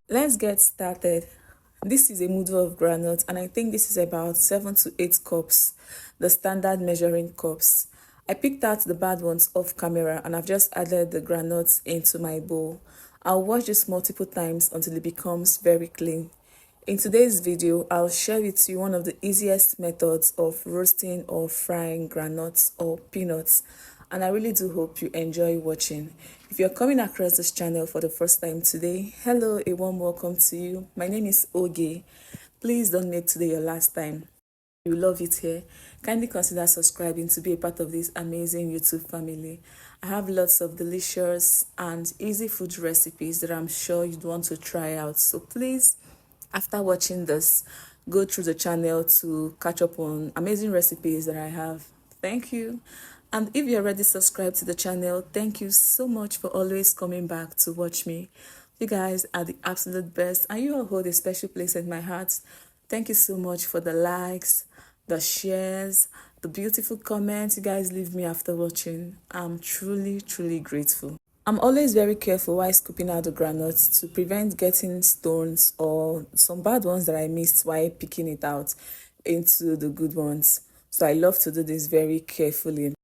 Let's get started. This is a noodle of groundnut, and I think this is about 7 to 8 cups, the standard measuring cups. I picked out the bad ones off camera and I've just added the groundnuts into my bowl. I'll wash this multiple times until it becomes very clean. In today's video, I'll share with you one of the easiest methods of roasting or frying groundnuts or peanuts, and I really do hope you enjoy watching. If you're coming across this channel for the first time today, hello, a warm welcome to you. My name is Oge. Please don't make today your last time. You love it here. Kindly consider subscribing to be a part of this amazing YouTube family. I have lots of delicious and easy food recipes that I'm sure you'd want to try out. So please, after watching this, go through the channel to catch up on amazing recipes that I have. Thank you. And if you're already subscribed to the channel, thank you so much for always coming back to watch me. You guys are the absolute best, and you all hold a special place in my heart. Thank you so much for the likes, the shares, the beautiful comments you guys leave me after watching. I'm truly, truly grateful. I'm always very careful while scooping out the granules to prevent getting stones or some bad ones that I missed while picking it out into the good ones. So I love to do this very carefully.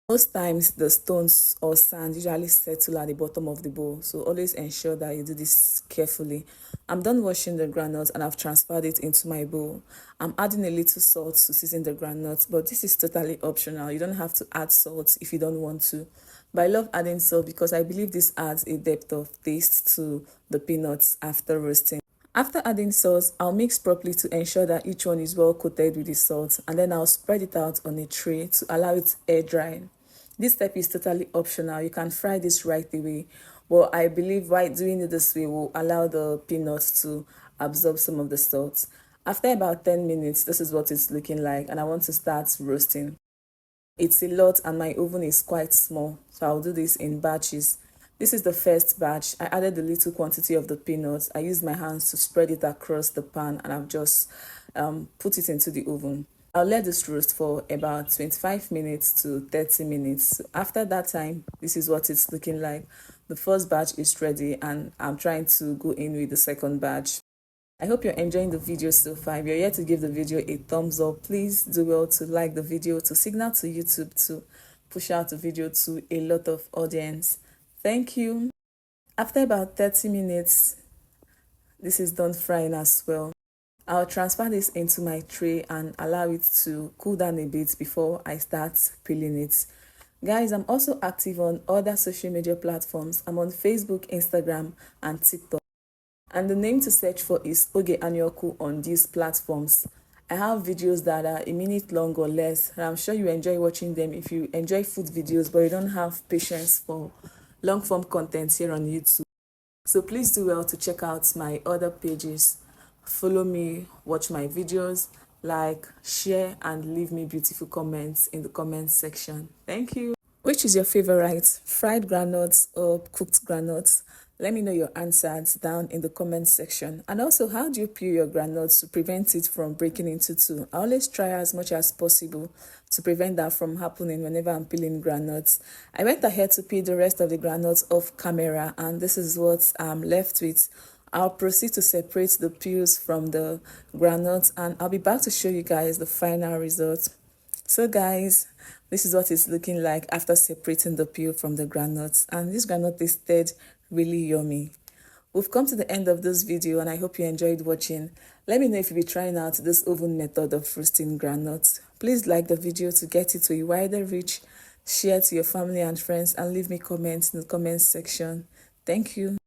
Most times the stones or sand usually settle at the bottom of the bowl, so always ensure that you do this carefully. I'm done washing the granules and I've transferred it into my bowl. I'm adding a little salt to season the granules, but this is totally optional. You don't have to add salt if you don't want to. But I love adding salt because I believe this adds a depth of taste to the peanuts after roasting. After adding salt, I'll mix properly to ensure that each one is well coated with the salt, and then I'll spread it out on a tray to allow it to air dry. This step is totally optional. You can fry this right away, but I believe while doing it this way will allow the peanuts to absorb some of the salt. After about 10 minutes, this is what it's looking like, and I want to start roasting. It's a lot and my oven is quite small, so I'll do this in batches. This is the first batch. I added a little quantity of the peanuts. I used my hands to spread it across the pan, and I've just put it into the oven. I'll let this roast for about 25 minutes to 30 minutes. After that time, this is what it's looking like. The first batch is ready and I'm trying to go in with the second batch. I hope you're enjoying the video so far. If you're yet to give the video a thumbs up, please do well to like the video to signal to YouTube to push out the video to a lot of audience. Thank you. After about 30 minutes, this is done frying as well. I'll transfer this into my tray and allow it to cool down a bit before I start peeling it. Guys, I'm also active on other social media platforms. I'm on Facebook, Instagram, and TikTok. And the name to search for is Oge Anyaoku on these platforms. I have videos that are a minute long or less, and I'm sure you enjoy watching them if you enjoy food videos, but you don't have patience for long form content here on YouTube. So please do well to check out my other pages. Follow me, watch my videos, like, share, and leave me beautiful comments in the comment section. Thank you. Which is your favorite, fried granules or cooked granules? Let me know your answers down in the comment section. And also, how do you peel your granules to prevent it from breaking into two? I always try as much as possible to prevent that from happening whenever I'm peeling granules. I went ahead to peel the rest of the granules off camera, and this is what I'm left with. I'll proceed to separate the peels from the granules, and I'll be back to show you guys the final result. So guys, this is what it's looking like after separating the peel from the granules, and this granule tasted really yummy. We've come to the end of this video and I hope you enjoyed watching. Let me know if you'll be trying out this oven method of roasting granules. Please like the video to get it to a wider reach, share to your family and friends, and leave me comments in the comment section. Thank you.